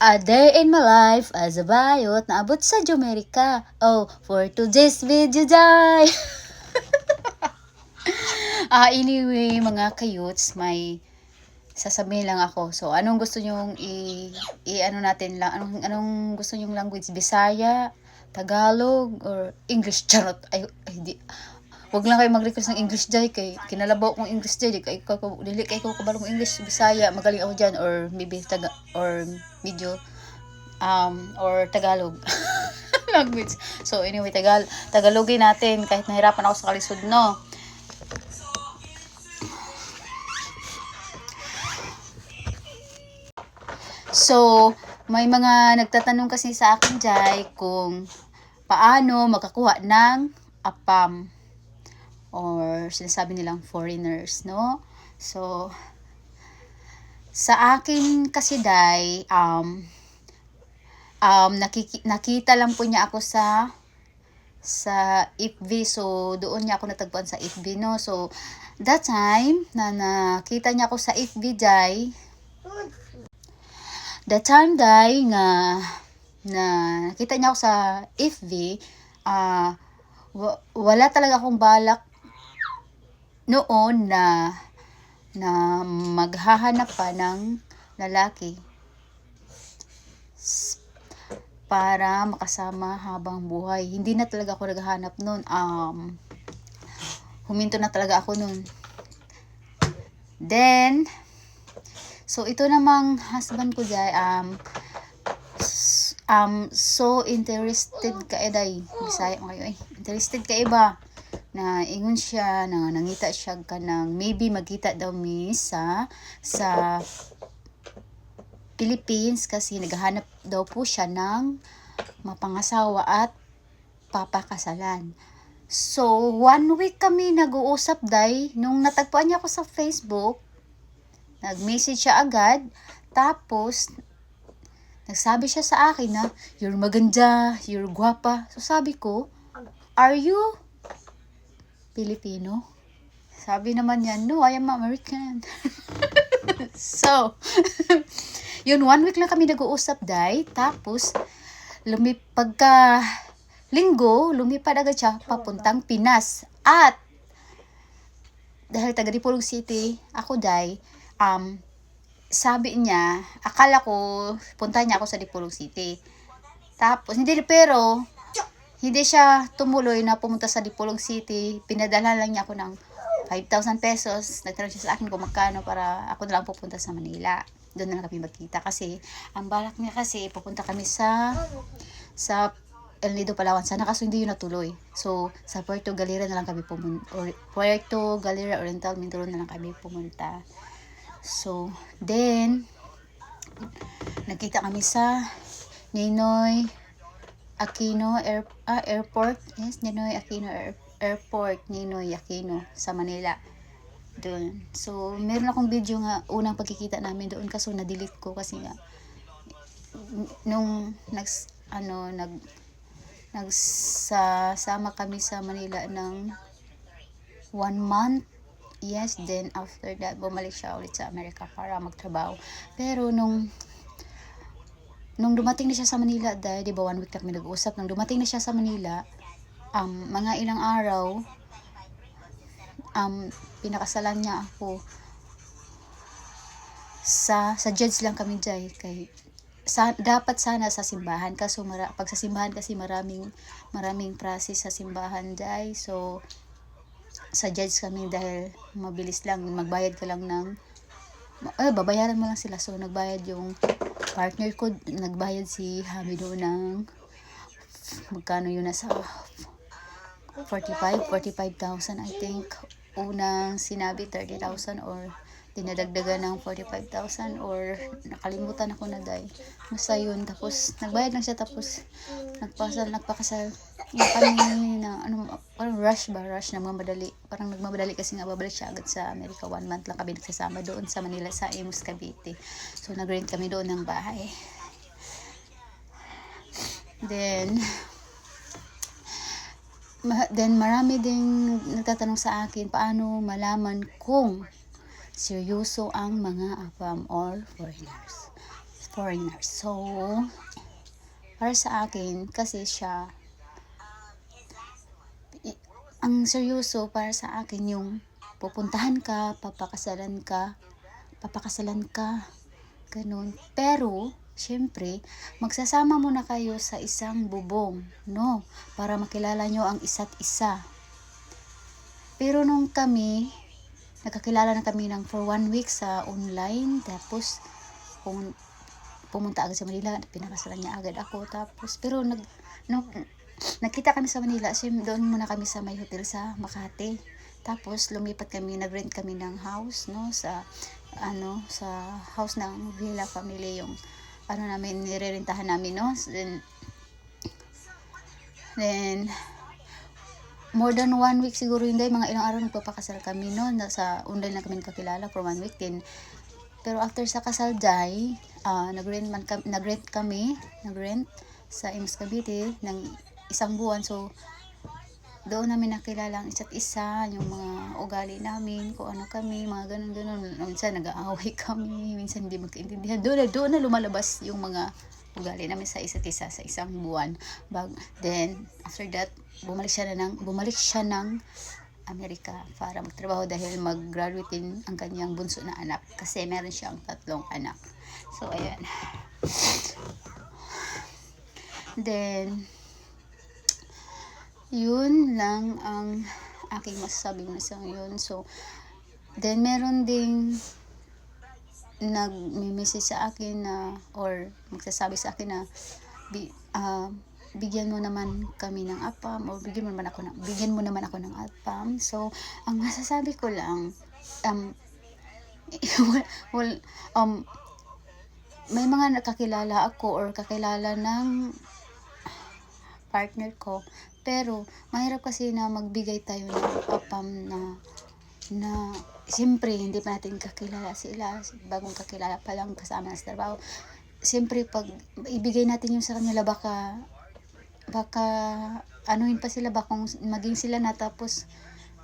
A day in my life as a bayot naabot sa Jamaica. Oh, for today's video day. Anyway, mga kayuts, may sasabihin lang ako. So, anong gusto nyong ano natin lang? Anong gusto nyong language? Bisaya, Tagalog, or English? Charot. Ay di. Wag lang kayo mag-request ng English day kay kinalabaw kong English day kay dili kay ko kabalo ng English. Bisaya magaling ako diyan, or maybe or medyo or Tagalog language. So anyway, Tagalogin natin kahit nahirapan ako sa kalisod, no. So may mga nagtatanong kasi sa akin Jai kung paano makakuha ng APAM, or sinasabi nilang foreigners, no? So sa akin kasi Dai, nakita lang po niya ako sa FB. So doon niya ako natagpuan sa FB, no. So that time na nakita niya ako sa FB Dai, that time Dai nga na nakita niya ako sa FB, wala talaga akong balak noon na maghahanap pa ng lalaki para makasama habang buhay. Hindi na talaga ako naghahanap noon. Huminto na talaga ako noon. Then, so ito namang husband ko dyan, so interested ka eday. Bisaya mo kayo interested ka iba. Na ingon siya na nangita siya ka ng maybe magkita daw mi sa Philippines kasi naghahanap daw po siya ng mapangasawa at papakasalan. So 1 week kami nag-uusap Day. Nung natagpuan niya ako sa Facebook, nag-message siya agad, tapos nagsabi siya sa akin na you're maganda, you're guwapa. So sabi ko, are you Filipino? Sabi naman niya, no, I am American. So, yun, 1 week lang kami nag-uusap Day. Tapos, pagka linggo, lumipad agad siya papuntang Pinas. At, dahil taga Dipolog City, ako Day, sabi niya, akala ko, punta niya ako sa Dipolog City. Tapos, hindi siya tumuloy na pumunta sa Dipolog City. Pinadala lang niya ako ng 5,000 pesos. Nagtanong siya sa akin kung magkano para ako na lang pupunta sa Manila. Doon na lang kami magkita. Kasi, ang balak niya kasi, pupunta kami sa El Nido, Palawan. Sana kaso hindi yun natuloy. So, sa Puerto Galera na lang kami pumunta. Puerto Galera, Oriental Mindoro na lang kami pumunta. So, then, nagkita kami sa Ninoy Aquino Airport. Yes, Ninoy Aquino Airport, Ninoy Aquino sa Manila. Doon. So, meron akong video nga unang pagkikita namin doon, kaso na-delete ko kasi nga nung nagsama kami sa Manila ng 1 month. Yes, then after that bumalik siya ulit sa Amerika para magtrabaho. Pero nung dumating na siya sa Manila, dahil di ba 1 week na kami nag-uusap, nung dumating na siya sa Manila, mga ilang araw, pinakasalan niya ako sa judge lang kami dyan. Dapat sana sa simbahan, kaso pag sa simbahan kasi maraming process sa simbahan dyan. So sa judge kami dahil mabilis lang, magbayad ka lang ng babayaran mo lang sila. So nagbayad yung partner ko, nagbayad si Hamido ng magkano yun, nasa 45,000 I think. Unang sinabi 30,000 or dinadagdagan ng 45,000 or nakalimutan ako na Day. Basta yun, tapos nagbayad lang siya, tapos nagpakasal yung kami na parang rush na madali, parang nagmamadali kasi nga babalik siya agad sa Amerika. 1 month lang kami nagsasama doon sa Manila, sa Imus, Cavite. So nag-rent kami doon ng bahay. Then marami ding nagtatanong sa akin paano malaman kung seryoso ang mga APAM or foreigners. foreigner. So, para sa akin, kasi siya, ang seryoso para sa akin yung pupuntahan ka, papakasalan ka, ganun. Pero, syempre, magsasama muna kayo sa isang bubong, no? Para makilala nyo ang isa't isa. Pero nung kami, nakakilala na kami ng for 1 week sa online, tapos, pumunta agad sa Manila, pinakasalan niya agad ako, tapos, pero nakita kami sa Manila, so doon muna kami sa may hotel sa Makati. Tapos lumipat kami, nag-rent kami ng house, no, sa house ng Villa Family, yung namin nirerentahan namin, no. Then more than 1 week siguro, hindi, mga ilang araw nagpapakasal kami, no. Sa online lang kami nakakilala for 1 week din. Pero after sa kasal day, nag-rent sa Imus Cavite ng 1 buwan. So, doon namin nakilala ang isa't isa, yung mga ugali namin, kung ano kami, mga ganun. Minsan nag-aaway kami, minsan hindi magkaintindihan. Doon na lumalabas yung mga ugali namin sa isa't isa sa 1 buwan. Then, after that, bumalik siya ng Amerika para magtrabaho dahil mag-graduate din ang kanyang bunso na anak. Kasi meron siyang 3 anak. So, ayan. Then, yun lang ang aking masasabi mo sa ngayon. So, then meron ding nag-message sa akin na, or magsasabi sa akin na, bigyan mo naman kami ng APAM, or bigyan mo naman ako ng APAM. So, ang masasabi ko lang, may mga nakakilala ako or kakilala ng partner ko, pero mahirap kasi na magbigay tayo ng APAM na siyempre hindi pa natin kakilala sila, bagong kakilala pa lang kasama sa trabaho. Siyempre pag ibigay natin yung sa kanila, baka anuhin pa sila, baka maging sila na, tapos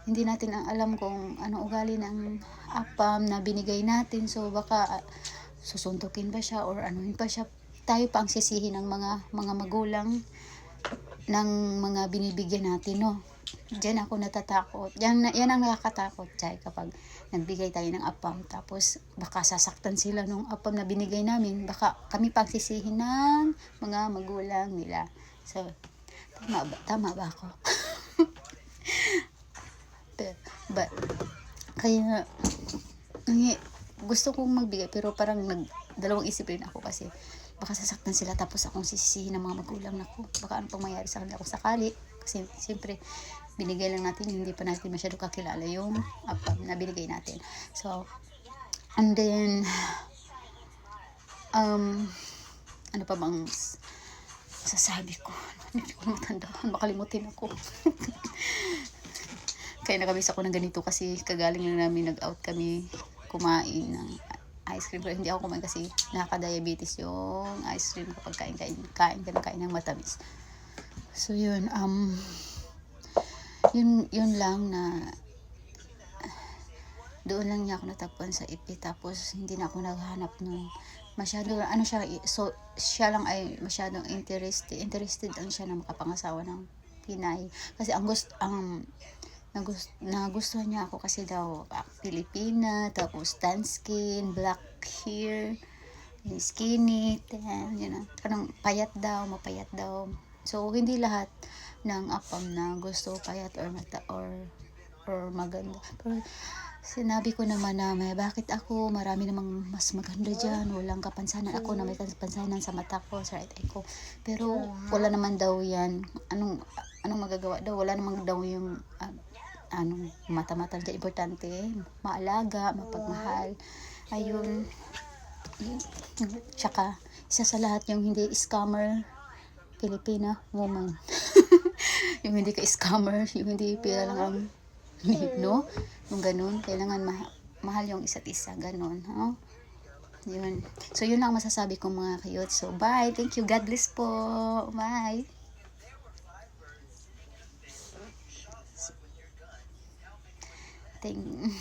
hindi natin ang alam kung ano ugali ng APAM na binigay natin. So baka susuntukin pa siya or anuhin pa siya, tayo pa ang sisihin ng mga magulang ng mga binibigyan natin, no. Diyan ako natatakot. Yan ang nakakatakot, Chay, kapag nagbigay tayo ng APAM, tapos baka sasaktan sila nung APAM na binigay namin, baka kami pagsisihin ng mga magulang nila. So, tama ba ako? But kaya gusto kong magbigay, pero parang dalawang isip rin ako, kasi baka sasaktan sila tapos akong sisisihin ng mga magulang nako, baka ano pang mangyari sa kanila kung sakali. Kasi siyempre binigay lang natin, hindi pa natin masyado kakilala yung APAM na binigay natin. So, and then ano pa bang sasabi ko? Hindi ko matandaan, makalimutin ako. Kaya nakabisa ko ng ganito kasi kagaling lang namin, nag-out kami, kumain ng ice cream. Pero hindi ako kumain kasi nakaka-diabetes yung ice cream kapag kain ng matamis. So yun, yun lang, na doon lang niya ako natagpuan sa IP, tapos hindi na ako naghanap nun. Masyado, so siya lang ay masyadong interested lang siya na makapangasawa ng Pinay. Kasi nagustuhan niya ako kasi daw Pilipina, tapos tan skin, black hair, skinny, parang mapayat daw. So hindi lahat ng APAM na gusto payat or maganda. Pero sinabi ko naman na bakit ako, marami namang mas maganda dyan, walang kapansanan ako na may kapansanan sa mata ko, sa right eye ko. Pero wala naman daw yan. Anong magagawa daw? Wala naman daw yung mata-mata dyan. Importante, maalaga, mapagmahal. Ayun. Tsaka, isa sa lahat, yung hindi scammer, Filipina woman. Yung hindi ka scammer, yung hindi pira lang ang no? Yung ganun, kailangan mahal yung isa't isa, ganun, no? Yun. So, yun lang masasabi ko, mga kayot. So, bye. Thank you. God bless po. Bye. Thank